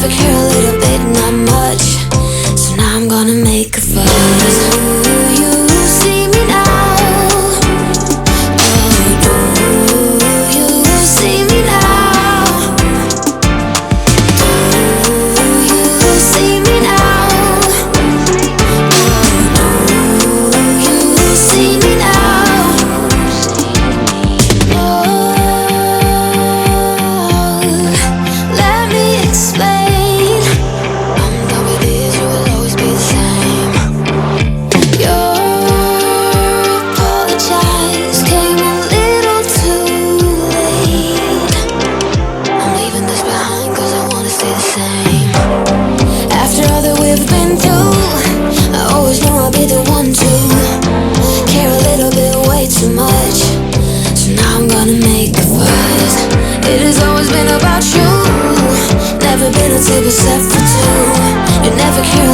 never care a little bit, not much. So now I'm gonna make a fuss. Do you see me now? Oh, do you see me now? Do you see me now? Oh, do you see me now? Oh, let me explain. I'm done with this, you will always be the same. Your apologize came a little too late. I'm leaving this behind cause I wanna stay the same. After all that we've been through, I always knew I'd be the one to care a little bit, way too much. So now I'm gonna make a fuss. It has always been about you, never been a table set for two. You never care